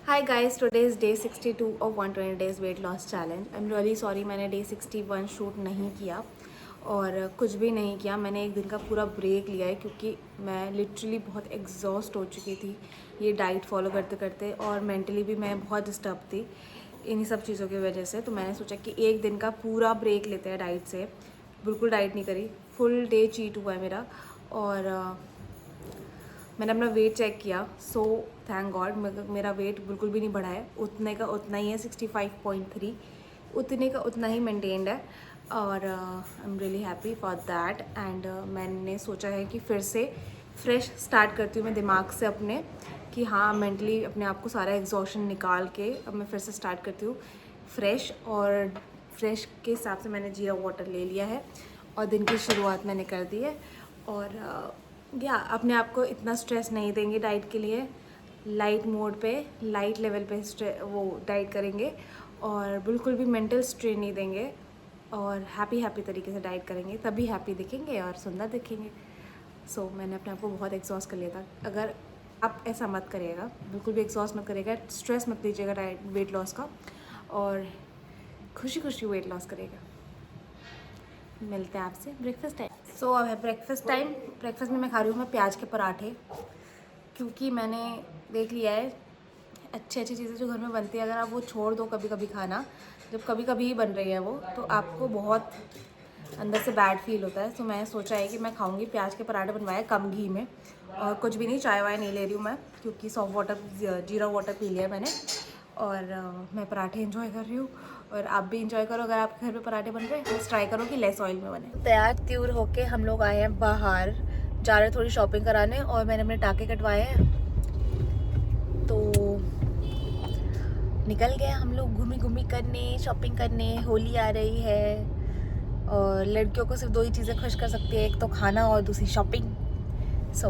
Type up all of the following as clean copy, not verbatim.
Hi guys, today is day 62 of 120 days weight loss challenge. I'm really sorry मैंने day 61 shoot नहीं किया और कुछ भी नहीं किया. मैंने एक दिन का पूरा ब्रेक लिया है क्योंकि मैं लिटरली बहुत एग्जॉस्ट हो चुकी थी ये डाइट फॉलो करते करते और मेंटली भी मैं बहुत डिस्टर्ब थी इन्हीं सब चीज़ों की वजह से. तो मैंने सोचा कि एक दिन का पूरा ब्रेक लेते हैं डाइट से. बिल्कुल डाइट नहीं करी, फुल डे चीट हुआ है मेरा. और मैंने अपना वेट चेक किया. सो थैंक गॉड मेरा वेट बिल्कुल भी नहीं बढ़ा है. उतने का उतना ही है, 65.3 उतने का उतना ही मेंटेन्ड है. और I am really happy for that. And मैंने सोचा है कि फिर से फ्रेश स्टार्ट करती हूँ मैं दिमाग से अपने कि हाँ मेंटली अपने आप को सारा एग्जॉशन निकाल के अब मैं फिर से स्टार्ट करती हूँ फ्रेश. और फ्रेश के हिसाब से मैंने जीरा वाटर ले लिया है और दिन की शुरुआत मैंने कर दी है. और या अपने आप को इतना स्ट्रेस नहीं देंगे डाइट के लिए. लाइट मोड पे, लाइट लेवल पे वो डाइट करेंगे और बिल्कुल भी मेंटल स्ट्रेन नहीं देंगे और हैप्पी तरीके से डाइट करेंगे, तभी हैप्पी दिखेंगे और सुंदर दिखेंगे. सो मैंने अपने आप को बहुत एग्जॉस्ट कर लिया था. अगर आप ऐसा मत करिएगा, बिल्कुल भी एग्जॉस्ट मत करिएगा, स्ट्रेस मत लीजिएगा डाइट वेट लॉस का और खुशी खुशी वेट लॉस करिएगा. मिलते हैं आपसे ब्रेकफास्ट टाइम. सो अब है ब्रेकफास्ट टाइम. ब्रेकफास्ट में मैं खा रही हूँ मैं प्याज के पराठे क्योंकि मैंने देख लिया है अच्छी अच्छी चीज़ें जो घर में बनती है अगर आप वो छोड़ दो कभी कभी खाना, जब कभी कभी ही बन रही है वो, तो आपको बहुत अंदर से बैड फील होता है. तो मैं सोचा है कि मैं खाऊंगी प्याज के पराठे बनवाए कम घी में और कुछ भी नहीं, चाय वाय नहीं ले रही हूँ मैं क्योंकि सॉफ्ट वाटर जीरा वाटर पी लिया मैंने. और मैं पराठे एंजॉय कर रही हूँ और आप भी इंजॉय करो. अगर आपके घर पे पराठे बन रहे हैं बस ट्राई करो कि लेस ऑयल में बने. तैयार त्यूर होके हम लोग आए हैं बाहर, जा रहे थोड़ी शॉपिंग कराने और मैंने अपने टाके कटवाए हैं तो निकल गए हम लोग घूमी घूमी करने, शॉपिंग करने. होली आ रही है और लड़कियों को सिर्फ दो ही चीज़ें खुश कर सकती है, एक तो खाना और दूसरी शॉपिंग. सो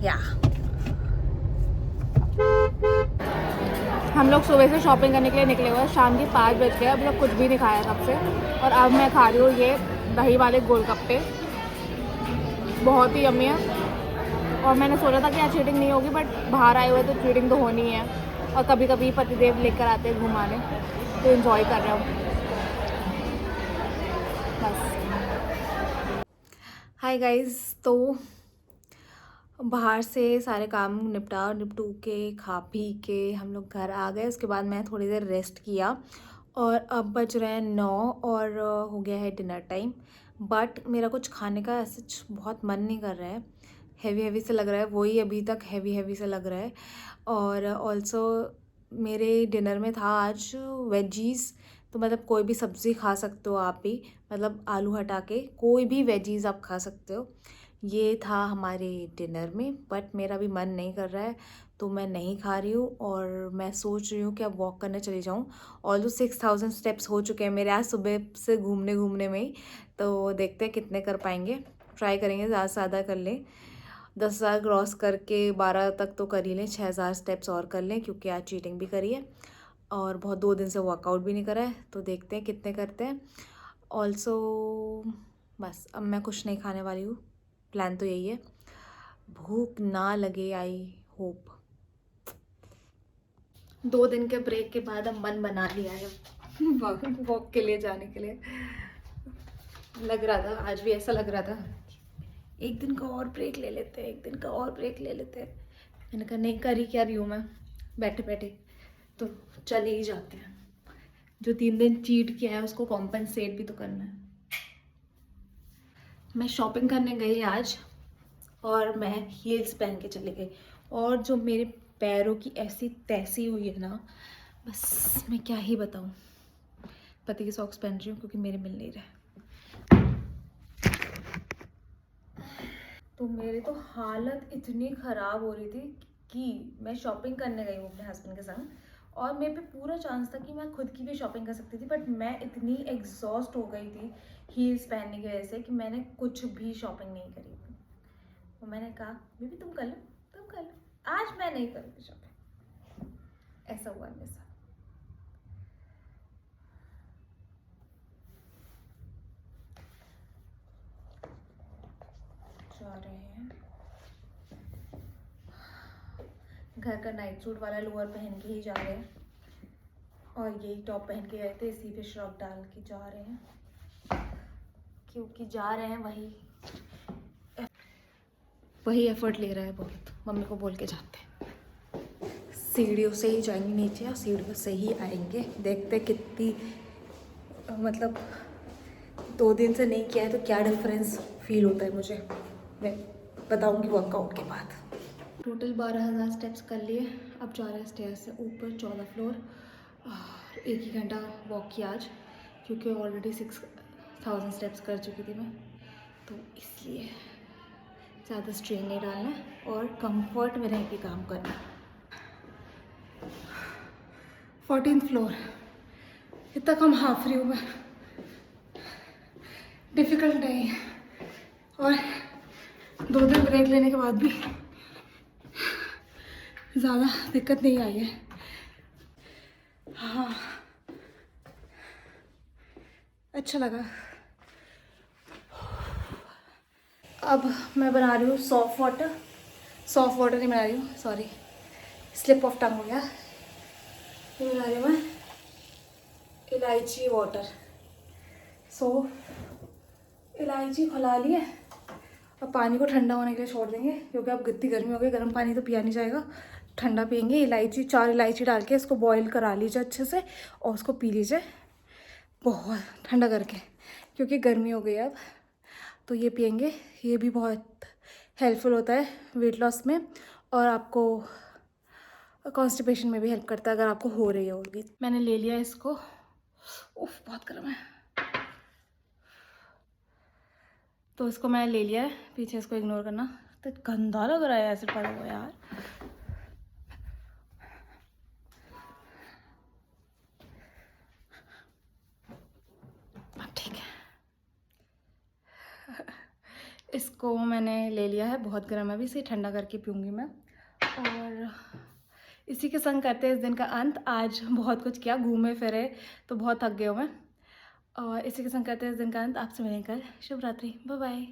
या हम लोग सुबह से शॉपिंग करने के लिए निकले हुए हैं. शाम के 5 बज गए, अब लोग कुछ भी नहीं खाया तब से. और अब मैं खा रही हूँ ये दही वाले गोलगप्पे, बहुत ही यम्मी है. और मैंने सोचा था कि आज चीटिंग नहीं होगी बट बाहर आए हुए तो चीटिंग तो होनी है. और कभी कभी पतिदेव लेकर आते हैं घुमाने तो इन्जॉय कर रहा हूँ बस. हाय गाइस, तो बाहर से सारे काम निपटू के खा पी के हम लोग घर आ गए. उसके बाद मैं थोड़ी देर रेस्ट किया और अब बज रहे हैं 9 और हो गया है डिनर टाइम. बट मेरा कुछ खाने का ऐसा बहुत मन नहीं कर रहा है. हैवी से लग रहा है, वही अभी तक हैवी से लग रहा है. और ऑल्सो मेरे डिनर में था आज वेजीज़. तो मतलब कोई भी सब्ज़ी खा सकते हो आप भी, मतलब आलू हटा के कोई भी वेजीज़ आप खा सकते हो. ये था हमारे डिनर में बट मेरा भी मन नहीं कर रहा है तो मैं नहीं खा रही हूँ. और मैं सोच रही हूँ कि अब वॉक करने चली जाऊँ. ऑल्सो 6000 स्टेप्स हो चुके हैं मेरे आज सुबह से घूमने में ही. तो देखते हैं कितने कर पाएंगे, ट्राई करेंगे ज़्यादा से ज़्यादा कर लें. 10,000 क्रॉस करके 12 तक तो कर ही लें, 6,000 स्टेप्स और कर लें क्योंकि आज चीटिंग भी करी है और बहुत 2 दिन से वर्कआउट भी नहीं करा है. तो देखते हैं कितने करते हैं. ऑल्सो बस अब मैं कुछ नहीं खाने वाली हूँ, प्लान तो यही है. भूख ना लगे, आई होप. 2 दिन के ब्रेक के बाद अब मन बना लिया है वॉक के लिए जाने के लिए. लग रहा था आज भी ऐसा लग रहा था एक दिन का और ब्रेक ले लेते हैं, एक दिन का और ब्रेक ले लेते हैं. मैंने कहा नहीं, कर ही क्या रही हूँ मैं बैठे बैठे, तो चले ही जाते हैं. जो 3 दिन चीट किया है उसको कॉम्पनसेट भी तो करना है. मैं शॉपिंग करने गई आज और मैं हील्स पहन के चली गई और जो मेरे पैरों की ऐसी तैसी हुई है ना, बस मैं क्या ही बताऊँ. पति के सॉक्स पहन रही हूँ क्योंकि मेरे मिल नहीं रहे. तो मेरी तो हालत इतनी ख़राब हो रही थी कि मैं शॉपिंग करने गई हूँ अपने हस्बैंड के संग और मेरे पे पूरा चांस था कि मैं खुद की भी शॉपिंग कर सकती थी. बट मैं इतनी एग्जॉस्ट हो गई थी हील्स पहनने की वजह से कि मैंने कुछ भी शॉपिंग नहीं करी. तो मैंने कहा बेबी तुम कर लो, तुम कर लो, आज मैं नहीं करूँगी शॉपिंग. ऐसा हुआ मेरे साथ. जा रहे हैं घर का नाइट सूट वाला लोअर पहन के ही जा रहे हैं और यही टॉप पहन के गए थे, इसी पे श्रग डाल के जा रहे हैं क्योंकि जा रहे हैं वही एफर्ट ले रहा है बहुत। मम्मी को बोल के जाते हैं, सीढ़ियों से ही जाएंगे नीचे और सीढ़ियों से ही आएंगे। देखते कितनी मतलब 2 दिन से नहीं किया है तो क्या डिफरेंस फील होता है मुझे, मैं बताऊंगी वर्कआउट के बाद। टोटल 12,000 स्टेप्स कर लिए। अब जा रहे हैं स्टेयर से ऊपर 14 फ्लोर। 1 ही घंटा वॉक किया आज क्योंकि ऑलरेडी 6,000 स्टेप्स कर चुकी थी मैं, तो इसलिए ज़्यादा स्ट्रेन नहीं डालना है और कंफर्ट में रह के काम करना। 14th फ्लोर, इतना कम हाफ रही हूँ मैं। डिफ़िकल्ट नहीं और 2 दिन ब्रेक लेने के बाद भी ज़्यादा दिक्कत नहीं आई है। हाँ, अच्छा लगा। अब मैं बना रही हूँ सॉफ्ट वाटर नहीं बना रही हूँ, सॉरी, स्लिप ऑफ टंग हो गया। ये बना रही हूँ मैं इलायची वाटर। इलायची खौला लिए और पानी को ठंडा होने के लिए छोड़ देंगे क्योंकि अब कितनी गर्मी हो गई, गर्म पानी तो पिया नहीं जाएगा, ठंडा पियेंगे। 4 इलायची डाल के इसको बॉईल करा लीजिए अच्छे से और उसको पी लीजिए बहुत ठंडा करके, क्योंकि गर्मी हो गई अब। तो ये पियेंगे, ये भी बहुत हेल्पफुल होता है वेट लॉस में और आपको कॉन्स्टिपेशन में भी हेल्प करता है अगर आपको हो रही होगी। मैंने ले लिया इसको। उफ, बहुत गर्म है। तो इसको मैंने ले लिया है, पीछे इसको इग्नोर करना। तो गंदा लग रहा है ऐसे पड़ा हुआ यार। ठीक है, इसको मैंने ले लिया है, बहुत गर्म है, अभी इसे ठंडा करके पीऊँगी मैं। और इसी के संग करते हैं इस दिन का अंत। आज बहुत कुछ किया, घूमे फिरे तो बहुत थक गए हूँ मैं। और इसी के संग करते हैं इस दिन का अंत। आपसे मिलेंगे कल। शुभ रात्रि, बाय बाय।